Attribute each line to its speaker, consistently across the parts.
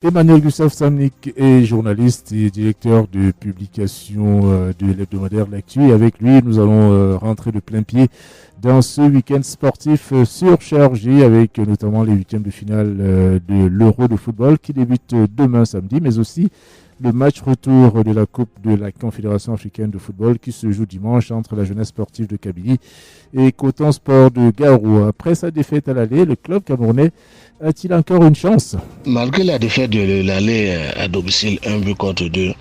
Speaker 1: Emmanuel Gustave Samnik est journaliste et directeur de publication de l'hebdomadaire L'Actu. Et avec lui, nous allons rentrer de plein pied dans ce week-end sportif surchargé avec notamment les huitièmes de finale de l'Euro de football qui débute demain samedi, mais aussi le match retour de la Coupe de la Confédération africaine de football qui se joue dimanche entre la jeunesse sportive de Kabylie et Coton Sport de Gao. Après sa défaite à l'aller, le club camerounais a-t-il encore une chance?
Speaker 2: Malgré la défaite de l'aller à domicile 1 but contre 2,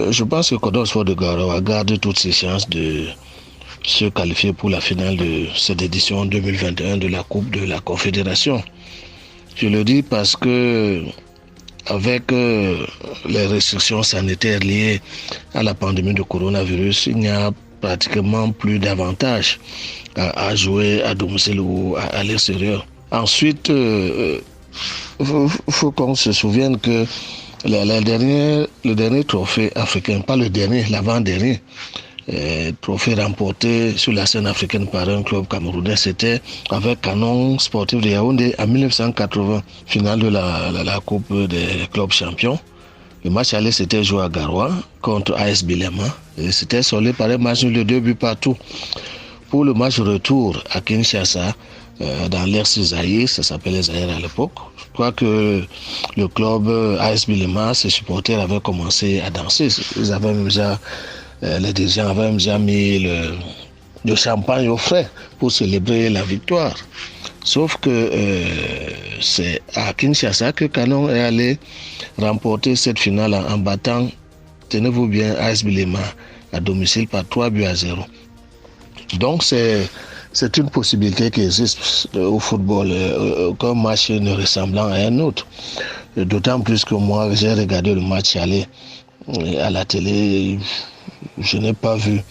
Speaker 2: je pense que Coton Sport de Gao a gardé toutes ses chances de se qualifier pour la finale de cette édition 2021 de la Coupe de la Confédération. Je le dis parce que avec les restrictions sanitaires liées à la pandémie de coronavirus, il n'y a pratiquement plus d'avantages à jouer à domicile ou à l'extérieur. Ensuite, il faut qu'on se souvienne que le dernier trophée africain, pas le dernier, l'avant-dernier, trophée remporté sur la scène africaine par un club camerounais, c'était avec Canon Sportif de Yaoundé en 1980, finale de la Coupe des clubs champions. Le match aller s'était joué à Garoua contre AS Bilema et c'était soldé par un match de 2 buts partout. Pour le match retour à Kinshasa, dans l'ex Zaïre, ça s'appelait Zaïre à l'époque, je crois que le club AS Bilema, ses supporters avaient commencé à danser. Ils avaient même déjà les dirigeants avaient même déjà mis le champagne au frais pour célébrer la victoire. Sauf que c'est à Kinshasa que Canon est allé remporter cette finale en battant, tenez-vous bien, AS Bilema à domicile par 3 buts à 0. Donc c'est une possibilité qui existe au football, qu'un match ne ressemblant à un autre. D'autant plus que moi, j'ai regardé le match aller à la télé. Je n'ai pas vu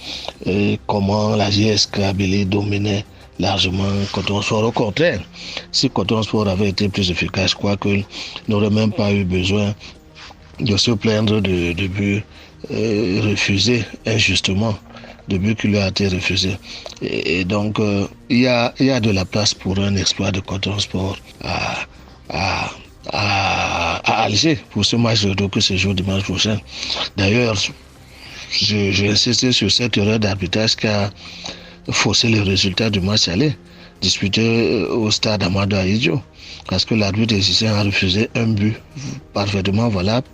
Speaker 2: comment la JS Kabylie dominait largement Coton Sport. Au contraire, si Coton Sport avait été plus efficace, je crois qu'il n'aurait même pas eu besoin de se plaindre de buts refusés injustement, de buts qui lui a été refusé. Et donc, il y a de la place pour un exploit de Coton Sport à Alger pour ce match de que se joue dimanche prochain. D'ailleurs, j'ai insisté sur cette erreur d'arbitrage qui a faussé le résultat du match aller disputé au stade Amadou Ahidjo, parce que l'arbitre égyptien a refusé un but parfaitement valable,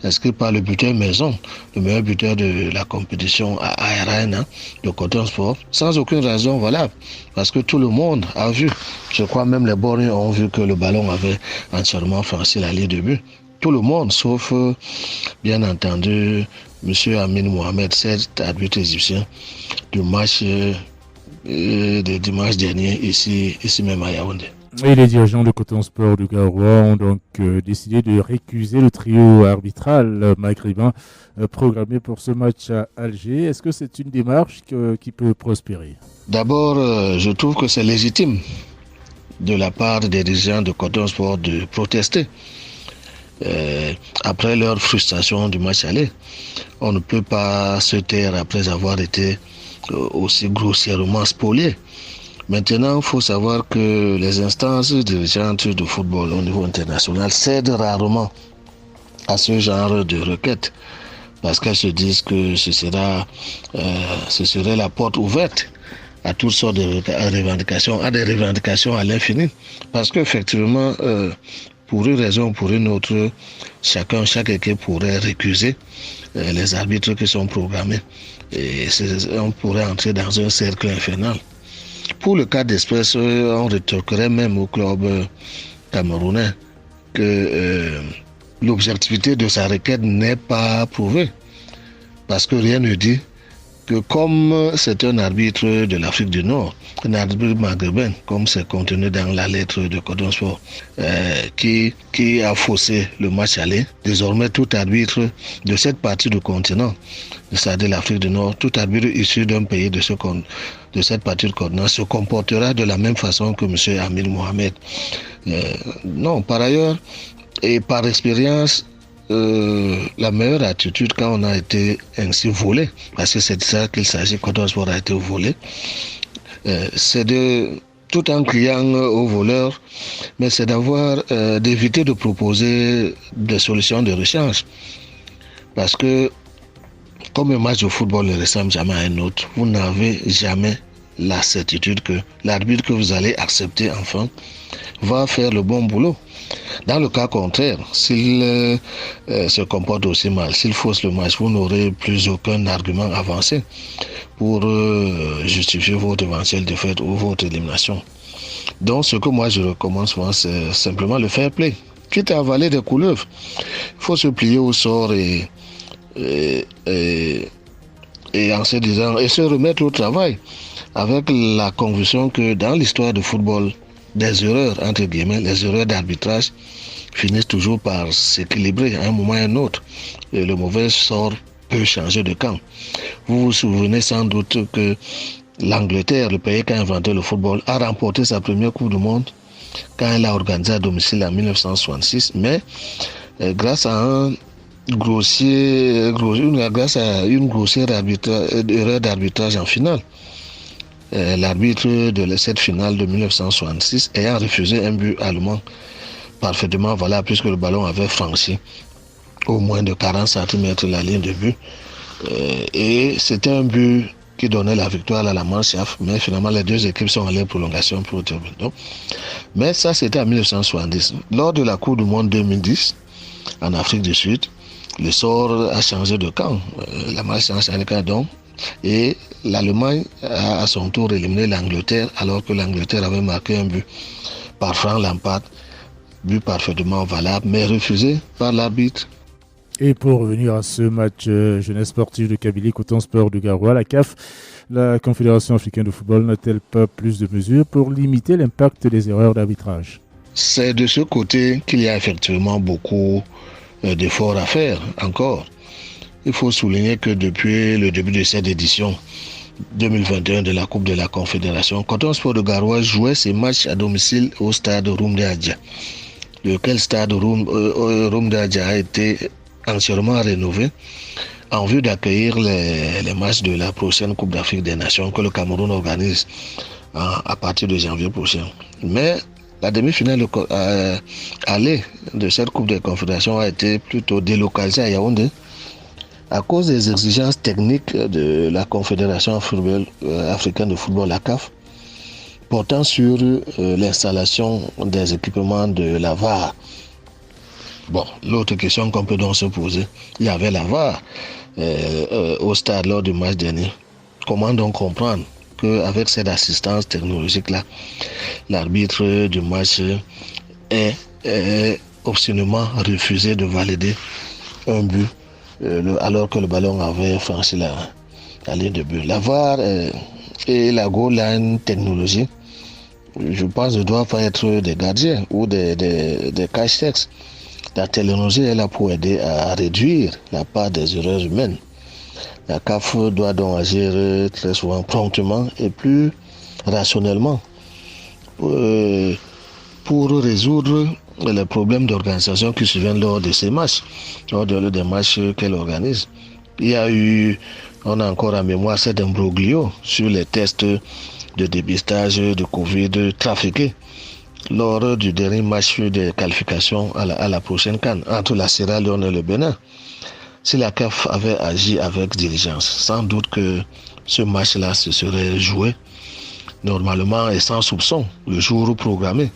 Speaker 2: inscrit par le buteur Maison, le meilleur buteur de la compétition à ARN de Coton Sport, sans aucune raison valable, parce que tout le monde a vu, je crois même les borgnés ont vu que le ballon avait entièrement franchi la ligne de but. Tout le monde, sauf bien entendu M. Amin Mohamed, cet arbitre égyptien du match de dimanche dernier ici même à Yaoundé.
Speaker 1: Et les dirigeants de Coton Sport de Garoua ont donc décidé de récuser le trio arbitral maghrébin programmé pour ce match à Alger. Est-ce que c'est une démarche qui peut prospérer?
Speaker 2: D'abord, je trouve que c'est légitime de la part des dirigeants de Coton Sport de protester. Après leur frustration du match aller, on ne peut pas se taire après avoir été aussi grossièrement spolié. Maintenant, il faut savoir que les instances dirigeantes de football au niveau international cèdent rarement à ce genre de requêtes parce qu'elles se disent que ce serait la porte ouverte à toutes sortes de revendications, à des revendications à l'infini. Parce qu'effectivement, pour une raison ou pour une autre, chaque équipe pourrait récuser les arbitres qui sont programmés. Et on pourrait entrer dans un cercle infernal. Pour le cas d'espèce, on rétorquerait même au club camerounais que l'objectivité de sa requête n'est pas prouvée. Parce que rien ne dit que comme c'est un arbitre de l'Afrique du Nord, un arbitre maghrébin, comme c'est contenu dans la lettre de Coton Sport, qui a faussé le match aller, désormais tout arbitre de cette partie du continent, c'est-à-dire l'Afrique du Nord, tout arbitre issu d'un pays de cette partie du continent se comportera de la même façon que M. Amir Mohamed. Non, par ailleurs, et par expérience, la meilleure attitude quand on a été ainsi volé, parce que c'est de ça qu'il s'agit quand un sport a été volé, c'est de tout en criant aux voleurs, mais c'est d'éviter de proposer des solutions de rechange. Parce que, comme un match de football ne ressemble jamais à un autre, vous n'avez jamais la certitude que l'arbitre que vous allez accepter enfin va faire le bon boulot. Dans le cas contraire, s'il se comporte aussi mal, s'il fausse le match, vous n'aurez plus aucun argument avancé pour justifier votre éventuelle défaite ou votre élimination. Donc ce que moi je recommande souvent, c'est simplement le fair play. Quitte à avaler des couleuvres, il faut se plier au sort et en se disant, et se remettre au travail avec la conviction que dans l'histoire du football, des erreurs, entre guillemets, les erreurs d'arbitrage finissent toujours par s'équilibrer à un moment ou à un autre. Et le mauvais sort peut changer de camp. Vous vous souvenez sans doute que l'Angleterre, le pays qui a inventé le football, a remporté sa première Coupe du Monde quand elle a organisé à domicile en 1966, mais grâce à une grossière erreur d'arbitrage en finale. L'arbitre de cette finale de 1966 ayant refusé un but allemand parfaitement valable puisque le ballon avait franchi au moins de 40 cm la ligne de but. Et c'était un but qui donnait la victoire à la Mannschaft, mais finalement les deux équipes sont allées en prolongation pour terminer. Mais ça c'était en 1970. Lors de la Coupe du Monde 2010 en Afrique du Sud, le sort a changé de camp. La Mannschaft a changé de camp donc. Et l'Allemagne a à son tour éliminé l'Angleterre alors que l'Angleterre avait marqué un but par Frank Lampard, but parfaitement valable mais refusé par l'arbitre.
Speaker 1: Et pour revenir à ce match jeunesse sportive de Kabylie, Coton Sport de Garoua, la CAF, la Confédération africaine de football n'a-t-elle pas plus de mesures pour limiter l'impact des erreurs d'arbitrage?
Speaker 2: C'est de ce côté qu'il y a effectivement beaucoup d'efforts à faire encore. Il faut souligner que depuis le début de cette édition 2021 de la Coupe de la Confédération, Coton Sport de Garoua jouait ses matchs à domicile au stade Roumde Adja. Lequel stade Roumde Adja a été entièrement rénové en vue d'accueillir les matchs de la prochaine Coupe d'Afrique des Nations que le Cameroun organise à partir de janvier prochain. Mais la demi-finale allée de cette Coupe de Confédération a été plutôt délocalisée à Yaoundé à cause des exigences techniques de la Confédération africaine de football, la CAF, portant sur l'installation des équipements de la VAR. Bon, l'autre question qu'on peut donc se poser, il y avait la VAR au stade lors du match dernier. Comment donc comprendre qu'avec cette assistance technologique-là, l'arbitre du match est obstinément refusé de valider un but alors que le ballon avait franchi la ligne de but. La VAR et la goal line technologie, je pense, ne doivent pas être des gardiens ou des cache-textes. La technologie est là pour aider à réduire la part des erreurs humaines. La CAF doit donc agir très souvent promptement et plus rationnellement pour résoudre les problèmes d'organisation qui surviennent lors de ces matchs, lors des matchs qu'elle organise. On a encore en mémoire cet imbroglio sur les tests de dépistage de Covid trafiqués lors du dernier match de qualification à la prochaine CAN entre la Sierra Leone et le Bénin. Si la CAF avait agi avec diligence, sans doute que ce match-là se serait joué normalement et sans soupçon le jour programmé.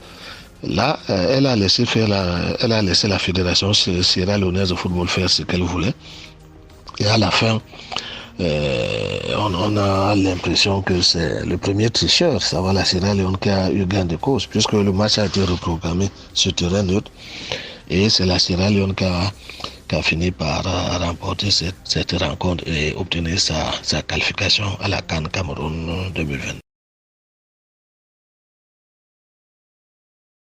Speaker 2: Là, elle a laissé la fédération sierra-léonaise de football faire ce qu'elle voulait. Et à la fin, on a l'impression que c'est le premier tricheur, savoir la Sierra Leone, qui a eu gain de cause, puisque le match a été reprogrammé sur terrain neutre. Et c'est la Sierra Leone qui a fini par remporter cette rencontre et obtenir sa qualification à la CAN Cameroun 2020.